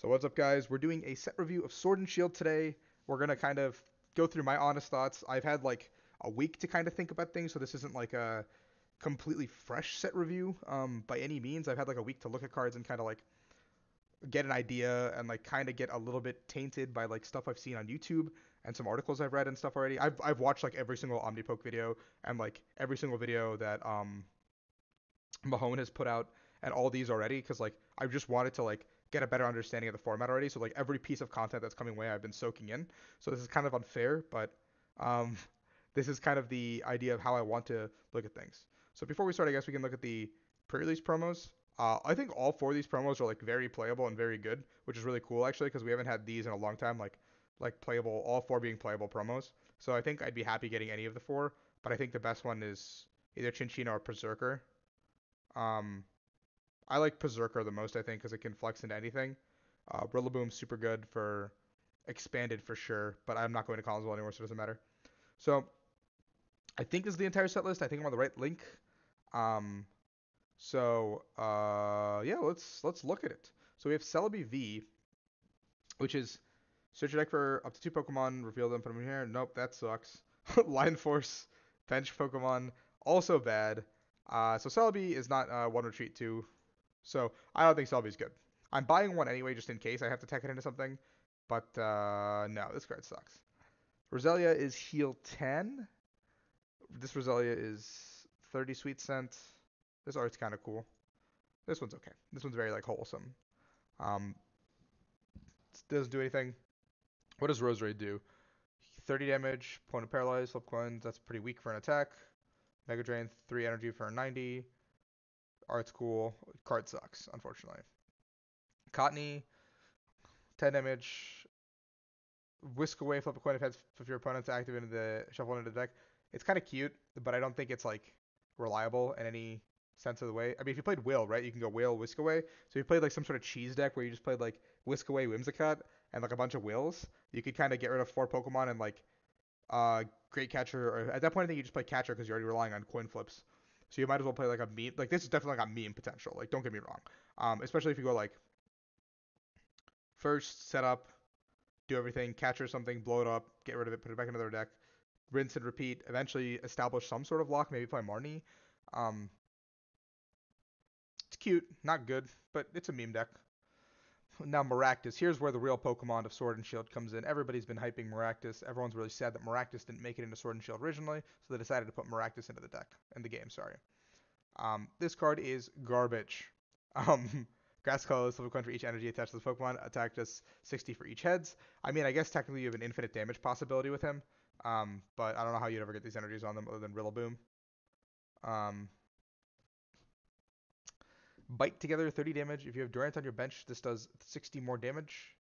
So what's up, guys? We're doing a set review of Sword and Shield today. We're gonna kind of go through my honest thoughts. I've had like a week to kind of think about things, so this isn't like a completely fresh set review by any means. I've had like a week to look at cards and kind of like get an idea and like kind of get a little bit tainted by like stuff I've seen on YouTube and some articles I've read and stuff already. I've watched like every single Omnipoke video and like every single video that Mahone has put out and all these already because like I just wanted to like get a better understanding of the format already. So like every piece of content that's coming away, I've been soaking in. So this is kind of unfair, but um, this is kind of the idea of how I want to look at things. So before we start, I guess we can look at the pre-release promos. I think all four of these promos are like very playable and very good, which is really cool actually because we haven't had these in a long time. Like playable, all four being playable promos. So I think I'd be happy getting any of the four, but I think the best one is either Chinchino or Berserker. Um, I like Berserker the most, I think, because it can flex into anything. Rillaboom's super good for expanded for sure, but I'm not going to Collinsville anymore, so it doesn't matter. So I think this is the entire set list. I think I'm on the right link. Um, yeah, let's look at it. So we have Celebi V, which is search your deck for up to two Pokemon, reveal them, put them in here. Nope, that sucks. Line Force, bench Pokemon, also bad. So Celebi is not one retreat two, so I don't think Celebi's good. I'm buying one anyway just in case I have to tech it into something, but no, this card sucks. Roselia is heal 10. This Roselia is 30 sweet scent. This art's kind of cool. This one's okay. This one's very like wholesome. Um, doesn't do anything. What does Roserade do? 30 damage, opponent paralyzed, flip coins. That's pretty weak for an attack. Mega Drain, 3 energy for a 90. Art's cool. Card sucks, unfortunately. Cottonee, 10 damage. Whisk away, flip a coin if your opponent's active into the shuffle into the deck. It's kind of cute, but I don't think it's like reliable in any sense of the way. I mean, if you played Will, right, you can go Will, Whisk away. So if you played like some sort of cheese deck where you just played like Whisk away, Whimsicott, and like a bunch of Wills, you could kind of get rid of four Pokemon and like Great Catcher. Or at that point, I think you just play Catcher because you're already relying on coin flips. So you might as well play like a meme. Like this is definitely like a meme potential. Like don't get me wrong. Especially if you go like first setup, do everything, capture something, blow it up, get rid of it, put it back into their deck, rinse and repeat. Eventually establish some sort of lock. Maybe play Marnie. Um, it's cute, not good, but it's a meme deck. Now Maractus. Here's where the real Pokemon of Sword and Shield comes in. Everybody's been hyping Maractus. Everyone's really sad that Maractus didn't make it into Sword and Shield originally, so they decided to put Maractus into the deck, in the game. Sorry. This card is garbage. Um, Grass colors, flip a coin for each energy attached to the Pokemon. Attack does 60 for each heads. I mean, I guess technically you have an infinite damage possibility with him. But I don't know how you'd ever get these energies on them other than Rillaboom. Um, Bite together, 30 damage. If you have Durant on your bench, this does 60 more damage.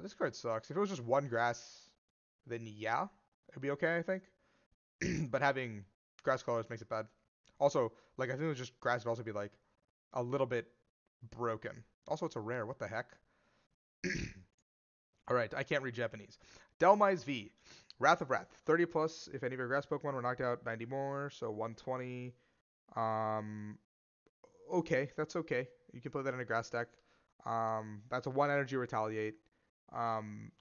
This card sucks. If it was just one grass, then yeah, it'd be okay, I think. But having grass colors makes it bad. Also, like I think it was just grass would also be like a little bit broken. Also, it's a rare. What the heck? All right, I can't read Japanese. Delmise V, Wrath of Wrath, 30 plus. If any of your grass Pokemon were knocked out, 90 more, so 120. Um, okay, that's okay. You can play that in a grass deck. That's a one energy retaliate.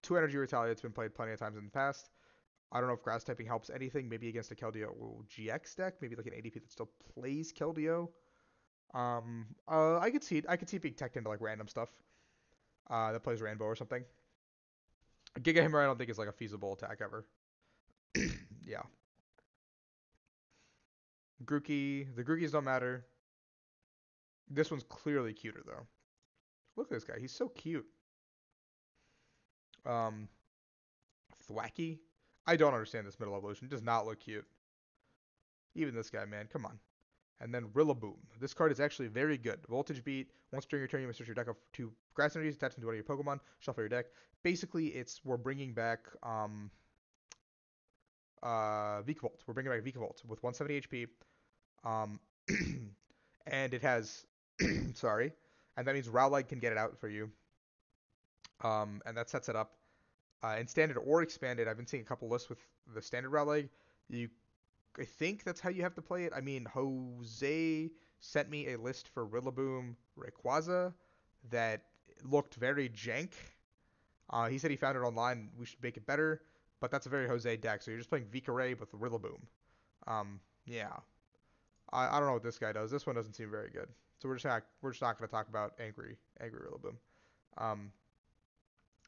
Two energy retaliate's been played plenty of times in the past. I don't know if grass typing helps anything. Maybe against a Keldeo GX deck. Maybe like an ADP that still plays Keldeo. I could see it. I could see it being teched into like random stuff. That plays Rainbow or something. Giga Hammer, I don't think is like a feasible attack ever. Yeah. Grookey. The Grookeys don't matter. This one's clearly cuter though. Look at this guy. He's so cute. Um, Thwacky. I don't understand this middle evolution. It does not look cute. Even this guy, man. Come on. And then Rillaboom. This card is actually very good. Voltage Beat. Once during your turn, you must search your deck of two grass energies attached to one of your Pokemon. Shuffle your deck. Basically, we're bringing back Vikavolt. We're bringing back Vikavolt with 170 HP. Um, and it has sorry, and that means Rowlet can get it out for you. And that sets it up in standard or expanded. I've been seeing a couple lists with the standard Rowlet. You I think that's how you have to play it. I mean, Jose sent me a list for Rillaboom Rayquaza that looked very jank. He said he found it online. We should make it better, but that's a very Jose deck. So you're just playing Vicaray with Rillaboom. Yeah. I don't know what this guy does. This one doesn't seem very good. So we're just not gonna talk about angry Rillaboom. Um,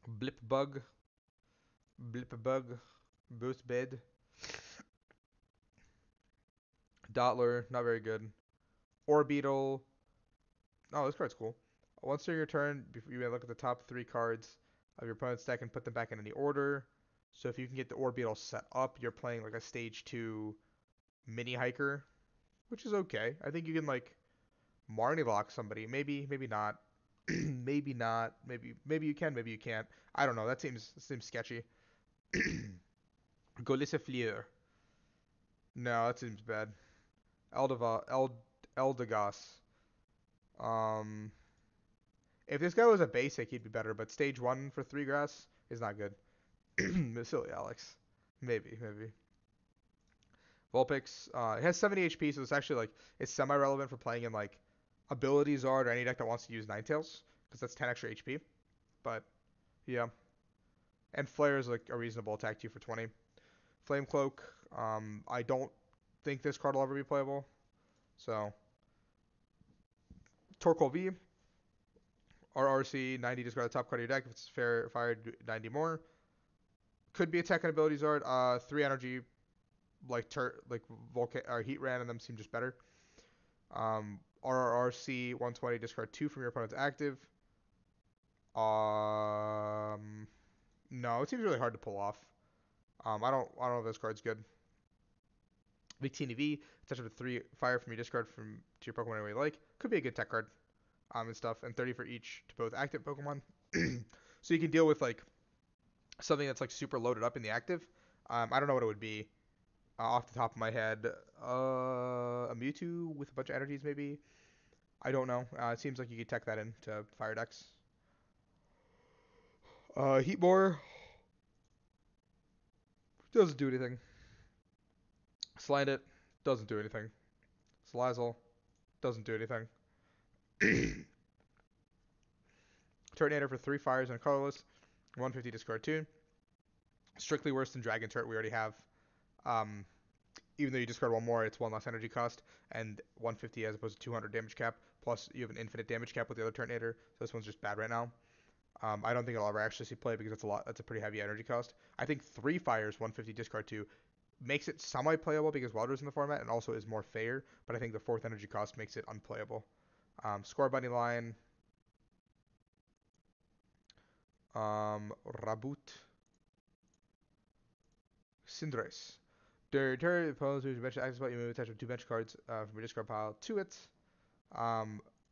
Blip Bug, Boost Bed, Dottler, not very good. Orbeetle. Oh, this card's cool. Once during your turn, you may look at the top 3 cards of your opponent's deck and put them back in any order. So if you can get the Orbeetle set up, you're playing like a stage 2 mini hiker, which is okay. I think you can like Marnie lock somebody. Maybe not. Maybe not. Maybe you can, maybe you can't. I don't know. That seems sketchy. Golisifleur. No, that seems bad. Eldegoss. Um, if this guy was a basic, he'd be better. But stage 1 for 3 grass is not good. Silly Alex. Maybe. Vulpix. It has 70 HP, so it's actually like it's semi-relevant for playing in like Ability Zard or any deck that wants to use Ninetales, because that's 10 extra HP. But yeah, and Flare is like a reasonable attack 2 for 20. Flame Cloak. I don't think this card will ever be playable. So Torkoal V. RRC 90, discard the top card of your deck. If it's fair, fired 90 more. Could be attack and ability Zard. 3 energy, like Heat Ran, and them seem just better. RRC 120, discard 2 from your opponent's active. No, it seems really hard to pull off. I don't know if this card's good. Victini V, touch up to 3 fire from your discard to your Pokemon any way you like. Could be a good tech card. And stuff, and 30 for each to both active Pokemon. So you can deal with like something that's like super loaded up in the active. I don't know what it would be off the top of my head. A Mewtwo with a bunch of energies maybe. I don't know. It seems like you could tech that into Fire decks. Heatmore doesn't do anything. Slandit doesn't do anything. Salazzle doesn't do anything. Turtonator for 3 fires and a colorless. 150 discard 2. Strictly worse than Dragon Turret we already have. Even though you discard 1 more, it's 1 less energy cost and 150 as opposed to 200 damage cap. Plus you have an infinite damage cap with the other Turtonator, so this one's just bad right now. I don't think it'll ever actually see play because that's a pretty heavy energy cost. I think 3 fires, 150 discard 2 makes it semi-playable because Welder's in the format and also is more fair, but I think the 4th energy cost makes it unplayable. Scorbunny line. Raboot. Cinderace. During turn, opponents who bench active spot, you move attach 2 bench cards from your discard pile to it.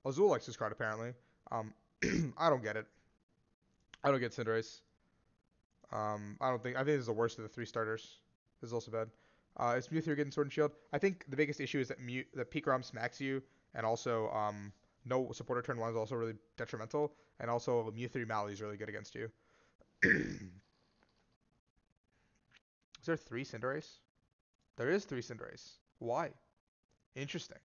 Azul likes this card apparently. I don't get it. I don't get Cinderace. I think this is the worst of the 3 starters. This is also bad. It's Mewtwo getting Sword and Shield. I think the biggest issue is that Pikarom smacks you, and also no supporter turn 1 is also really detrimental, and also Mewtwo Mally is really good against you. Is there 3 Cinderace? There is 3 Cinderace. Why? Interesting.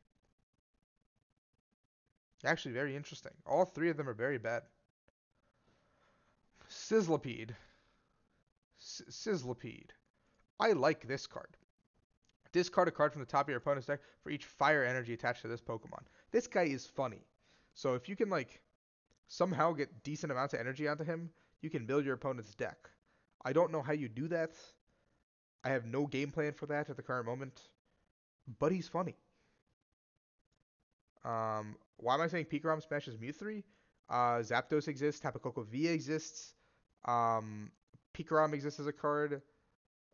Actually, very interesting. All 3 of them are very bad. Sizzlipede. Sizzlipede. I like this card. Discard a card from the top of your opponent's deck for each fire energy attached to this Pokemon. This guy is funny. So if you can like somehow get decent amounts of energy onto him, you can build your opponent's deck. I don't know how you do that. I have no game plan for that at the current moment. But he's funny. Why am I saying Pikarom smashes Mewtwo? Zapdos exists. Tapu Koko V exists. Pikarom exists as a card.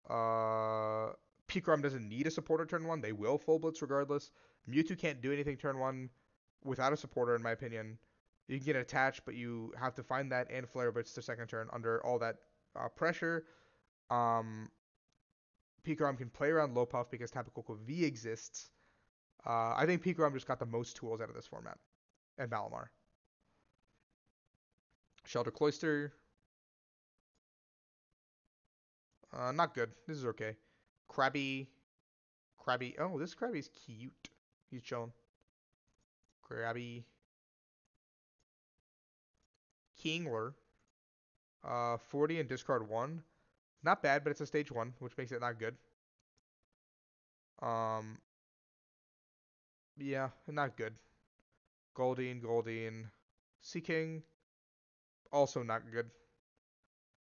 Pikarom doesn't need a supporter turn 1. They will full blitz regardless. Mewtwo can't do anything turn 1 without a supporter, in my opinion. You can get attached, but you have to find that and Flare Blitz the second turn under all that pressure. Pikarom can play around low puff because Tapu Koko V exists. I think Pikarom just got the most tools out of this format. And Malamar. Shelter Cloister. Not good. This is okay. Krabby. Oh, this Krabby's cute. He's chilling. Krabby. Kingler, 40 and discard 1. Not bad, but it's a stage 1, which makes it not good. Um, yeah, not good. Goldeen. Sea King, also not good.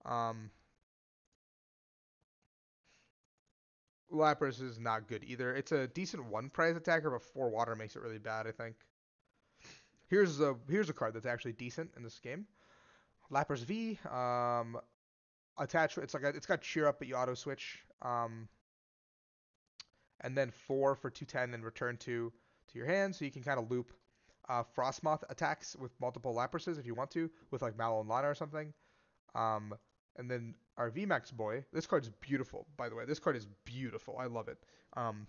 Um, Lapras is not good either. It's a decent 1 prize attacker, but 4 water makes it really bad, I think. Here's a card that's actually decent in this game. Lapras V. Attach. It's got cheer up, but you auto switch. And then 4 for 210 and return 2 to your hand, so you can kind of loop Frostmoth attacks with multiple Laprases if you want to, with like Mallow and Lana or something. Um, and then our VMAX boy. This card is beautiful, by the way. This card is beautiful. I love it. Um,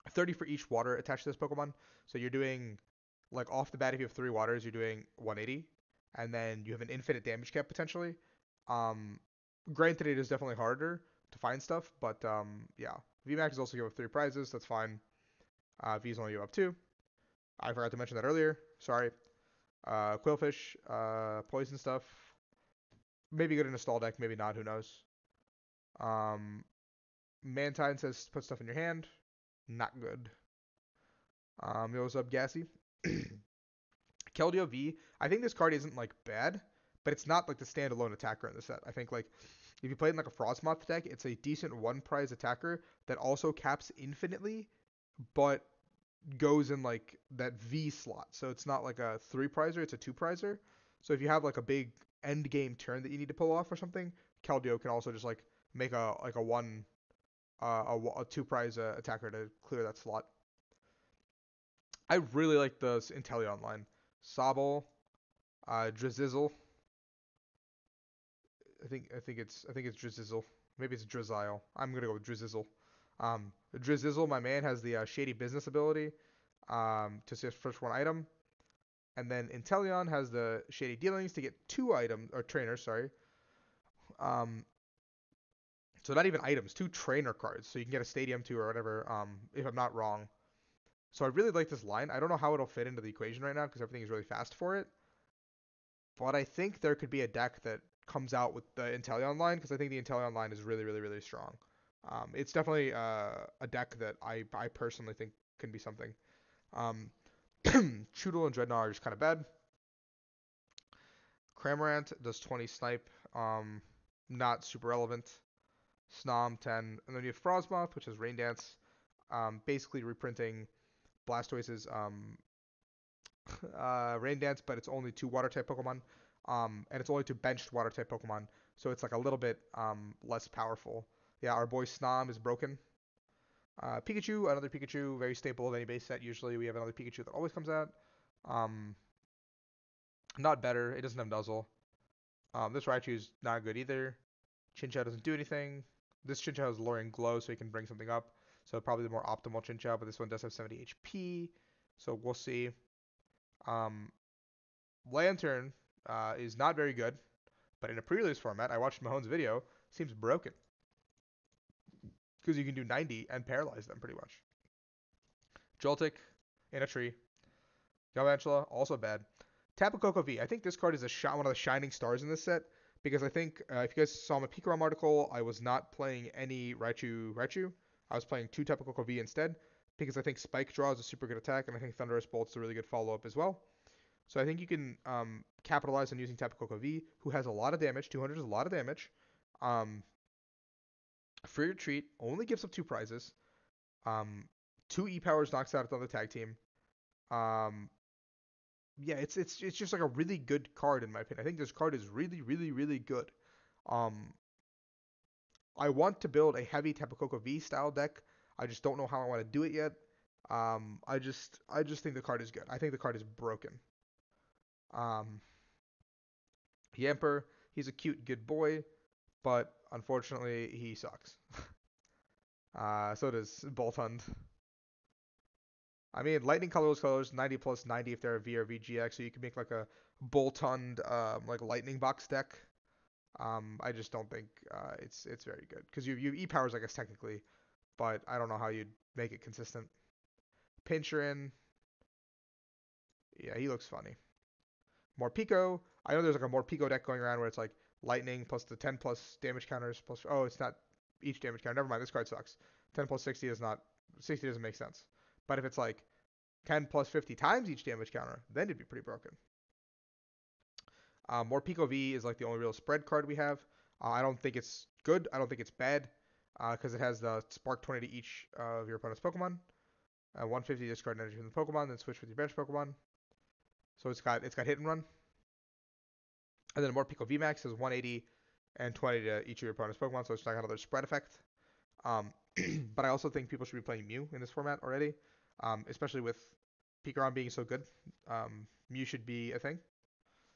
30 for each water attached to this Pokemon. So you're doing, like, off the bat, if you have 3 waters, you're doing 180. And then you have an infinite damage cap potentially. Um, Granted, it is definitely harder to find stuff, but yeah. VMAX is also give up 3 prizes. That's fine. V's only give up 2. I forgot to mention that earlier. Sorry. Quillfish, poison stuff. Maybe good in a stall deck, maybe not. Who knows? Um, Mantine says put stuff in your hand. Not good. Yo, what's up, Gassy? Keldeo V. I think this card isn't like bad, but it's not like the standalone attacker in the set. I think like if you play in like a Frostmoth deck, it's a decent 1 prize attacker that also caps infinitely, but goes in like that V slot. So it's not like a 3 prizer, it's a 2 prizer. So if you have like a big end game turn that you need to pull off or something, Keldeo can also just like make a 2 prize attacker to clear that slot. I really like the Inteleon line. Sobble, Drizzle. I think it's Drizzle. Maybe it's Drizzile. I'm gonna go with Drizzle. Drizzle, my man, has the shady business ability to search first 1 item, and then Inteleon has the shady dealings to get 2 items or trainers. Sorry. Um, so not even items, 2 trainer cards, so you can get a Stadium 2 or whatever. If I'm not wrong. So I really like this line. I don't know how it'll fit into the equation right now because everything is really fast for it. But I think there could be a deck that comes out with the Inteleon line because I think the Inteleon line is really, really, really strong. It's definitely a deck that I personally think can be something. Um, Choodle and Dreadnought are just kind of bad. Cramorant does 20 snipe, not super relevant. Snom 10, and then you have Frostmoth, which is Rain Dance, basically reprinting Blastoise's Rain Dance, but it's only 2 water type Pokemon, and it's only 2 benched water type Pokemon, so it's like a little bit less powerful. Yeah, our boy Snom is broken. Pikachu, another Pikachu, very staple of any base set. Usually we have another Pikachu that always comes out. Um, Not better. It doesn't have Nuzzle. This Raichu is not good either. Chinchou doesn't do anything. This Chinchou has Lowering Glow, so he can bring something up. So probably the more optimal Chinchou, but this one does have 70 HP. So we'll see. Um, Lantern is not very good, but in a pre-release format, I watched Mahone's video, seems broken. Because you can do 90 and paralyze them pretty much. Joltik in a tree. Galvantula, also bad. Tapu Koko V. I think this card is one of the shining stars in this set because I think if you guys saw my Pikarom article, I was not playing any Raichu. I was playing 2 Tapu Koko V instead because I think Spike Draw is a super good attack and I think Thunderous Bolt's a really good follow-up as well. So I think you can capitalize on using Tapu Koko V, who has a lot of damage. 200 is a lot of damage. Free Retreat only gives up 2 prizes. 2 E-Powers knocks out another tag team. Yeah, it's just like a really good card in my opinion. I think this card is really, really, really good. Um, I want to build a heavy Tapu Koko V style deck. I just don't know how I want to do it yet. I just think the card is good. I think the card is broken. Um, Yamper, he's a cute, good boy, but unfortunately he sucks. So does Boltund. I mean, Lightning colors 90 plus 90 if they're a V or VGX, so you can make like a Boltund like Lightning Box deck. I just don't think it's very good because you have E-Powers, I guess technically, but I don't know how you'd make it consistent. Pincherin, yeah, he looks funny. Morpeko. I know there's like a Morpeko deck going around where it's like lightning plus the 10 plus damage counters plus. Oh, it's not each damage counter. Never mind. This card sucks. 10 plus 60 is not. 60 doesn't make sense. But if it's like 10 plus 50 times each damage counter, then it'd be pretty broken. Morpeko V is like the only real spread card we have. I don't think it's good. I don't think it's bad because it has the Spark 20 to each of your opponent's Pokemon. 150 discard energy from the Pokemon, then switch with your bench Pokemon. So it's got hit and run. And then Morpeko VMAX has 180 and 20 to each of your opponent's Pokemon, so it's like another spread effect. Um, but I also think people should be playing Mew in this format already, especially with Pikarom being so good. Mew should be a thing.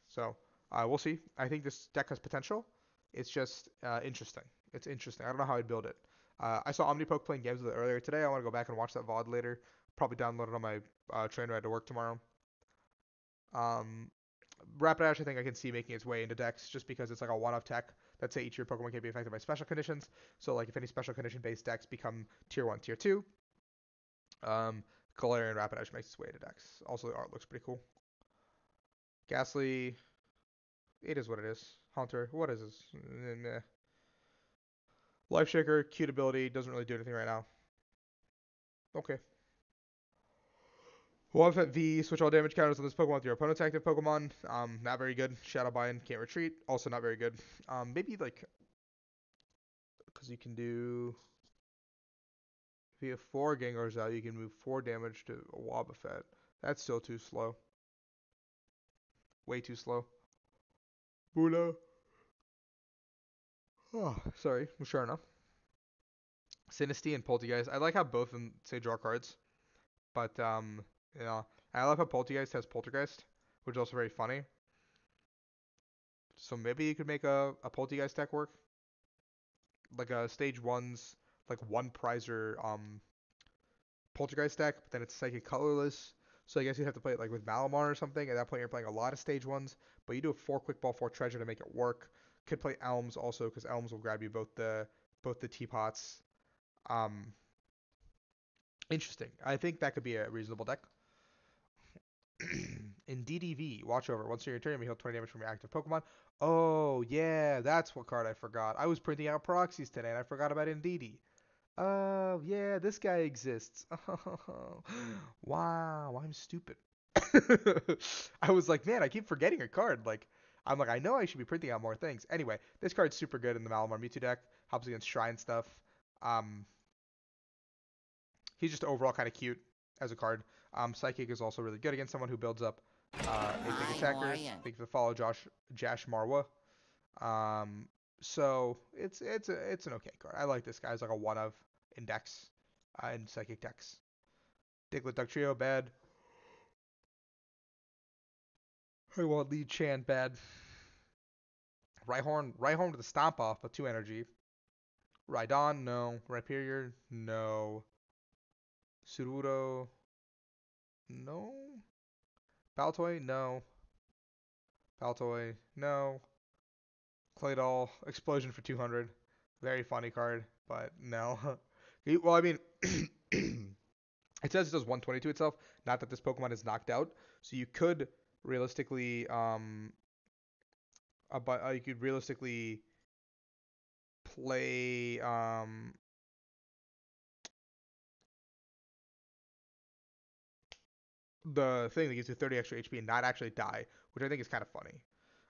So we'll see. I think this deck has potential. It's just interesting. It's interesting. I don't know how I'd build it. I saw Omnipoke playing games with it earlier today. I want to go back and watch that VOD later. Probably download it on my train ride to work tomorrow. Um, Rapidash, I think I can see making its way into decks just because it's like a one-off tech that say each of your Pokemon can be affected by special conditions. So like if any special condition-based decks become tier 1, tier 2, Galarian Rapidash makes its way into decks. Also, the art looks pretty cool. Ghastly, it is what it is. Haunter, what is this? Meh. Life Shaker, cute ability, doesn't really do anything right now. Okay. Wobbuffet V, switch all damage counters on this Pokemon with your opponent's active Pokemon. Not very good. Shadow Bind, can't retreat. Also not very good. Maybe like, because you can do, if you have 4 Gengars out, you can move 4 damage to a Wobbuffet. That's still too slow. Way too slow. Bula. Oh, sorry. Sure enough. Sinistea and Polteageist. I like how both of them say draw cards, but you know, I love how Polteageist has Poltergeist, which is also very funny. So maybe you could make a Polteageist deck work, like a stage one's like one prizer Poltergeist deck, but then it's psychic colorless. So I guess you'd have to play it like with Malamar or something. At that point, you're playing a lot of stage ones, but you do a 4 quick ball, 4 treasure to make it work. Could play Elms also because Elms will grab you both the teapots. Um, Interesting. I think that could be a reasonable deck. In DDV, watch over. Once your turn, you may heal 20 damage from your active Pokemon. Oh, yeah, that's what card I forgot. I was printing out proxies today, and I forgot about Indeedee. Oh, yeah, this guy exists. Oh, wow, I'm stupid. I was like, man, I keep forgetting a card. Like, I'm like, I know I should be printing out more things. Anyway, this card's super good in the Malamar Mewtwo deck. Helps against Shrine stuff. Um, he's just overall kind of cute as a card. Psychic is also really good against someone who builds up a big attacker. Thank you for the follow, Jash Marwa. Um, so it's an okay card. I like this guy as like a one of index in Psychic decks. Diglett Dugtrio bad. I want Lead Chan bad. Rhyhorn with a stomp off, but 2 energy. Rhydon, no. Rhyperior, no. Sudowoodo, no. Baltoy, no. Baltoy, no. Claydol, Explosion for 200. Very funny card, but no. Well, I mean, it says it does 120 to itself. Not that this Pokemon is knocked out, so you could realistically, you could realistically play the thing that gives you 30 extra HP and not actually die, which I think is kind of funny.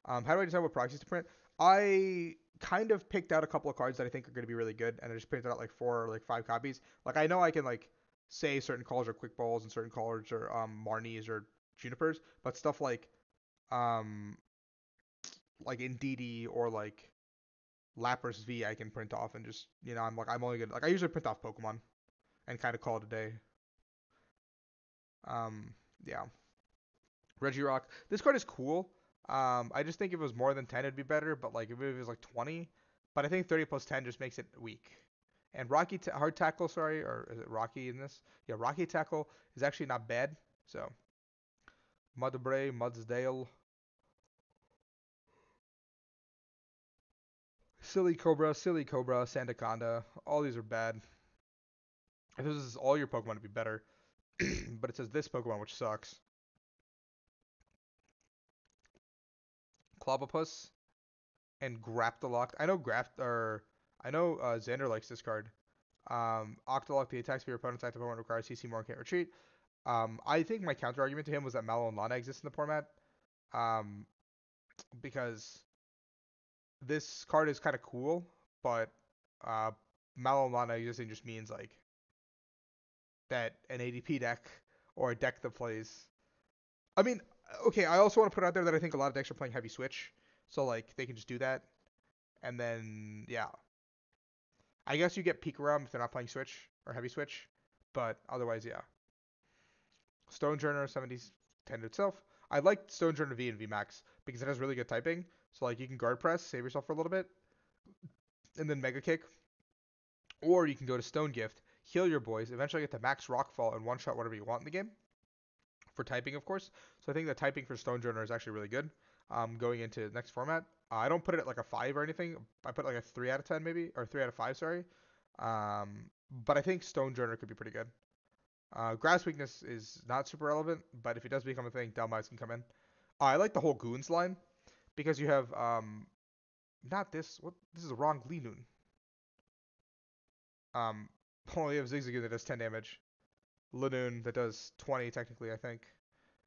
How do I decide what proxies to print? I kind of picked out a couple of cards that I think are going to be really good, and I just printed out like 4 or like 5 copies. Like I know I can like say certain colors are quick balls and certain colors are Marnies or Junipers, but stuff um like Indeedee or like Lapras V I can print off and just I'm only good, like I usually print off Pokemon and kind of call it a day. Yeah. Regirock. This card is cool. I just think if it was more than 10, it'd be better. But like if it was like 20, but I think 30 plus 10 just makes it weak. And Hard Tackle, sorry, or is it Rocky in this? Yeah, Rocky Tackle is actually not bad. So Mudbray, Mudsdale, Silly Cobra, Sandaconda. All these are bad. If this is all your Pokemon, it'd be better. But it says this Pokemon, which sucks. Clobbopus and Graptalock. I know Xander likes this card. Octolock, the attacks of your opponent's active opponent requires CC more and can't retreat. I think my counter argument to him was that Mallow and Lana exist in the format. Um, because this card is kind of cool, but uh, Mallow and Lana existing just means like that an ADP deck or a deck that plays. I mean, okay, I also want to put out there that I think a lot of decks are playing heavy switch, so like they can just do that, and then yeah, I guess you get Pikarom if they're not playing switch or heavy switch, but otherwise yeah. Stonejourner 70s 10 to itself. I like Stonejourner V and V Max because it has really good typing, so like you can guard press, save yourself for a little bit, and then Mega Kick, or you can go to Stone Gift, heal your boys, eventually get to max Rockfall and one shot whatever you want in the game. For typing, of course. So I think the typing for Stonejourner is actually really good. Going into the next format, I don't put it at like a 5 or anything. I put like a 3 out of 10 maybe, or 3 out of 5, sorry. But I think Stonejourner could be pretty good. Grass Weakness is not super relevant, but if it does become a thing, Delmice can come in. I like the whole Goons line because you have not this. What this is the wrong Linoon. Oh, you have Zigzagoon that does 10 damage. Linoon that does 20 technically, I think.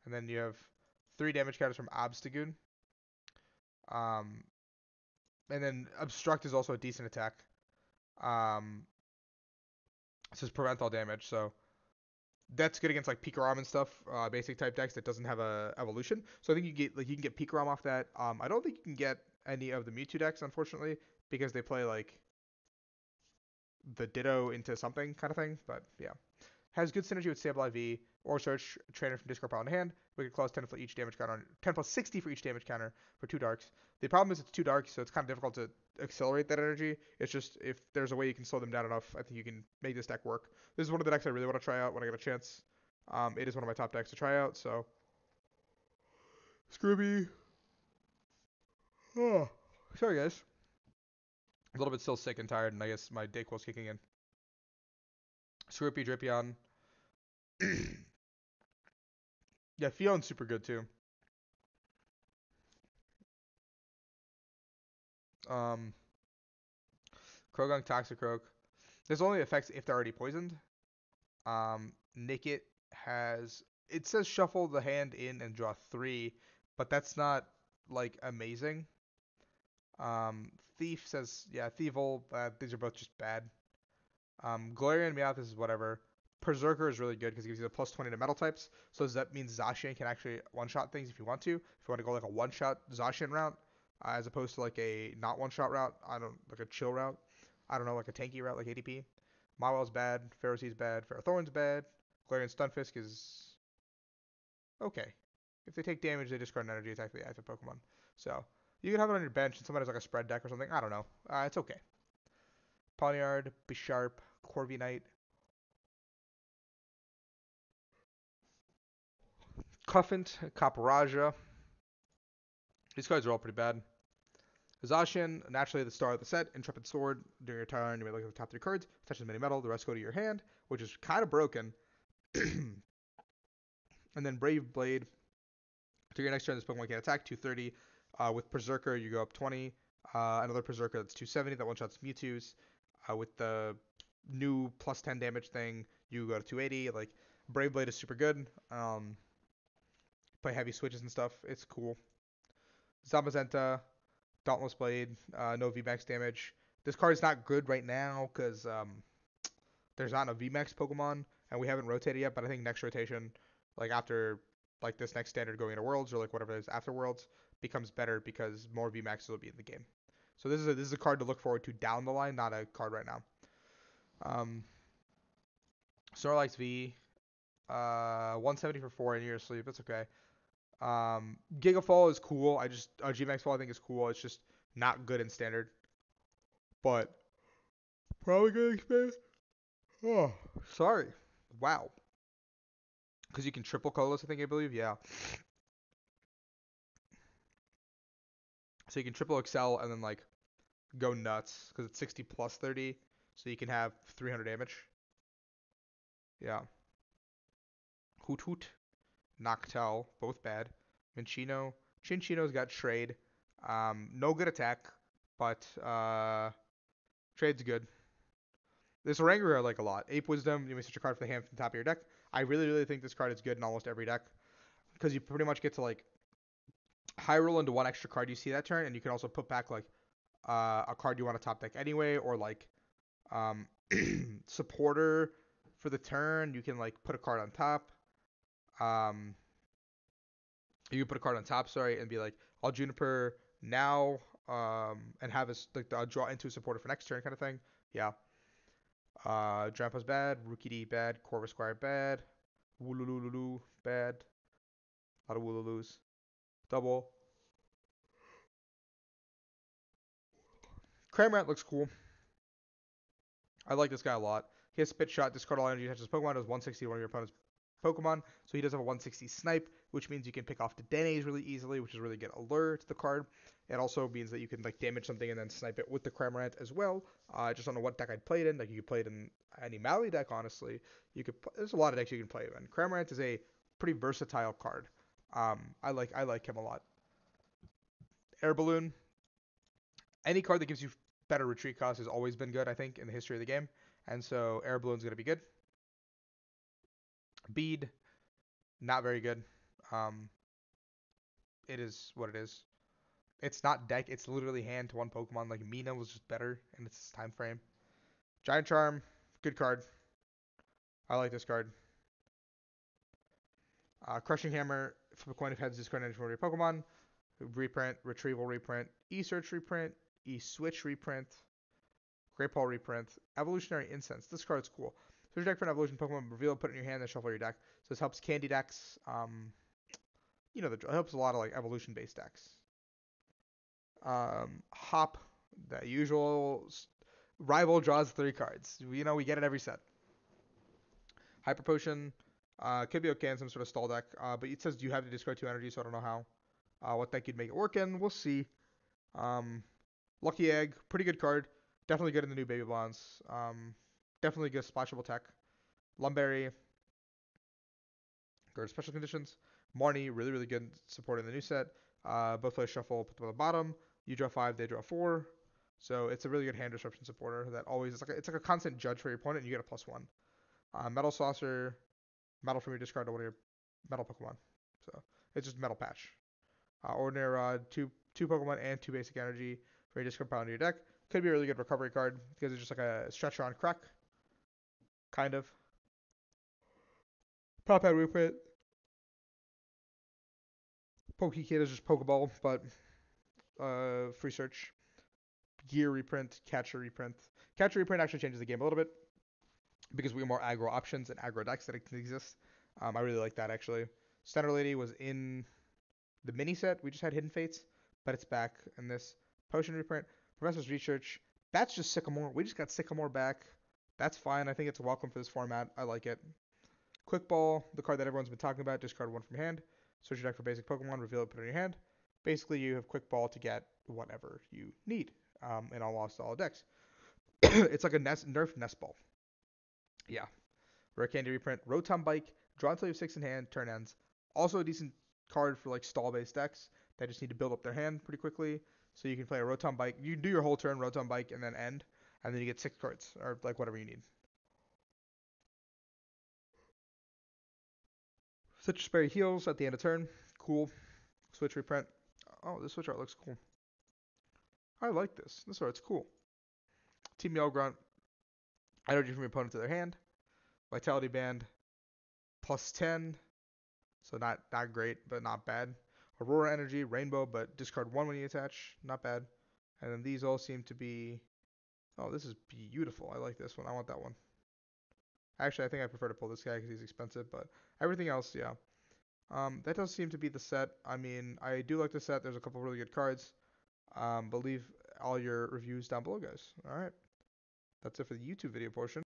And then you have 3 damage counters from Obstagoon. Um, and then Obstruct is also a decent attack. It says prevent all damage, so that's good against like Pikarom and stuff, basic type decks that doesn't have a evolution. So I think you can get Pikarom off that. I don't think you can get any of the Mewtwo decks, unfortunately, because they play like the Ditto into something kind of thing. But yeah. Has good synergy with Stable IV or Search Trainer from Discord pile in hand. Wicked Claws 10 for each damage counter, 10 plus 60 for each damage counter for 2 darks. The problem is it's 2 darks, so it's kind of difficult to accelerate that energy. It's just if there's a way you can slow them down enough, I think you can make this deck work. This is one of the decks I really want to try out when I get a chance. It is one of my top decks to try out, so. Scrooby. Oh, sorry guys. A little bit still sick and tired, and I guess my Dayquil's kicking in. Scroopy, Drippy Yeah, Fion's super good too. Um, Croagunk, Toxicroak. This only affects if they're already poisoned. Nickit has. It says shuffle the hand in and draw 3, but that's not like amazing. Thief says, yeah, Thievul. These are both just bad. Galarian Meowth is whatever. Berserker is really good because it gives you the plus 20 to metal types. So that means Zacian can actually one-shot things if you want to. If you want to go like a one-shot Zacian route, as opposed to like a not one-shot route, like a chill route. I don't know, like a tanky route like ADP. Mawil's bad. Ferrocy's bad. Ferrothorn's bad. Galarian Stunfisk is okay. If they take damage, they discard an energy attack the active Pokemon. So you can have it on your bench and somebody has like a spread deck or something. I don't know. It's okay. Pawniard, Bisharp, Corviknight, Cuffant, Caporaja. These cards are all pretty bad. Zacian, naturally the star of the set. Intrepid Sword. During your turn, you may look at the top 3 cards. Touches many metal. The rest go to your hand, which is kind of broken. And then Brave Blade. To your next turn, this Pokemon can attack 230. With Berserker, you go up 20. Another Berserker that's 270. That one-shots Mewtwo's. With the new plus 10 damage thing, you go to 280. Like, Brave Blade is super good. Play heavy switches and stuff. It's cool. Zamazenta, Dauntless Blade, no VMAX damage. This card is not good right now because there's not a VMAX Pokemon, and we haven't rotated yet. But I think next rotation, like after like this next standard going into Worlds or like whatever it is after Worlds, becomes better because more VMAXs will be in the game. So this is a card to look forward to down the line, not a card right now. Snorlax V, 170 for 4 in your sleep. That's okay. Gigafall is cool. Gmax Fall I think is cool. It's just not good in standard. But probably gonna expand. Oh, sorry. Wow. Because you can triple colorless, I believe. Yeah. So you can triple excel and then like go nuts because it's 60 plus 30, so you can have 300 damage. Yeah. Hoot Hoot, Noctowl, both bad. Minccino. Chinchino's got Trade. No good attack, but trade's good. This Oranguru I like a lot. Ape Wisdom, you may switch a card from the hand from the top of your deck. I really, really think this card is good in almost every deck because you pretty much get to like high roll into one extra card you see that turn, and you can also put back like a card you want to top deck anyway, or like um, supporter for the turn. You can like put a card on top. Um, you can put a card on top, sorry, and be like, I'll Juniper now, and have us like I'll draw into a supporter for next turn kind of thing. Yeah. Drampa's bad. Rookie D bad. Corvus Squire bad. Woolululu bad. A lot of Woolulus. Double. Cramorant looks cool. I like this guy a lot. He has Spit Shot, discard all energy, touches Pokemon, does 160 to one of your opponent's Pokemon. So he does have a 160 snipe, which means you can pick off the Denes really easily, which is really good allure to the card. It also means that you can like damage something and then snipe it with the Cramorant as well. I just don't know what deck I'd play it in. Like you could play it in any Maui deck, honestly. There's a lot of decks you can play it in. Cramorant is a pretty versatile card. I like him a lot. Air Balloon. Any card that gives you better retreat cost has always been good, I think, in the history of the game. And so Air Balloon's going to be good. Bead, not very good. Um, it is what it is. It's not deck. It's literally hand to one Pokemon. Like Mina was just better in its time frame. Giant Charm, good card. I like this card. Crushing Hammer, flip a coin of heads, discard energy from your Pokemon. Reprint, Retrieval reprint, E-Search reprint, E-Switch reprint, Great Ball reprint, Evolutionary Incense. This card's cool. Search your deck for an evolution Pokemon, reveal it, put it in your hand, then shuffle your deck. So this helps candy decks. It helps a lot of like evolution based decks. Hop, the usual rival draws 3 cards. We get it every set. Hyper Potion, could be okay in some sort of stall deck, but it says you have to discard 2 energy, so I don't know how. What deck you'd make it work in, we'll see. Um, Lucky Egg, pretty good card. Definitely good in the new Baby Bonds. Definitely good splashable tech. Lumberry, good special conditions. Marnie, really, really good support in the new set. Both play shuffle, put them on the bottom. You draw 5, they draw 4. So it's a really good hand disruption supporter that always it's like a constant judge for your opponent, and you get a +1. Metal Saucer, metal from your discard to one of your metal Pokemon. So it's just metal patch. Ordinary Rod, two Pokemon and 2 basic energy for your discard pile into your deck. Could be a really good recovery card because it's just like a stretcher on crack, kind of. Pop out reprint. Pokekid is just Pokeball, but free search. Gear reprint, Catcher reprint. Catcher reprint actually changes the game a little bit because we have more aggro options and aggro decks that can exist. I really like that actually. Standard Lady was in the mini set. We just had Hidden Fates, but it's back in this potion reprint. Professor's Research. That's just Sycamore. We just got Sycamore back. That's fine. I think it's welcome for this format. I like it. Quick Ball, the card that everyone's been talking about. Discard 1 from hand. Search your deck for basic Pokemon. Reveal it. Put it in your hand. Basically, you have Quick Ball to get whatever you need in all decks. It's like a Nerf Nest Ball. Yeah. Rare Candy reprint. Rotom Bike. Draw until you have 6 in hand. Turn ends. Also a decent card for like stall-based decks that just need to build up their hand pretty quickly. So you can play a Rotom Bike. You do your whole turn Rotom Bike and then end, and then you get 6 cards or like whatever you need. Citrus Berry heals at the end of turn. Cool. Switch reprint. Oh, this switch art looks cool. I like this. This art's cool. Team Yell Grunt. Energy from your opponent to their hand. Vitality Band. +10. So not great, but not bad. Aurora Energy, Rainbow, but discard 1 when you attach. Not bad. And then these all seem to be... Oh, this is beautiful. I like this one. I want that one. Actually, I think I prefer to pull this guy because he's expensive, but everything else, yeah. That does seem to be the set. I mean, I do like the set. There's a couple really good cards. But leave all your reviews down below, guys. All right. That's it for the YouTube video portion.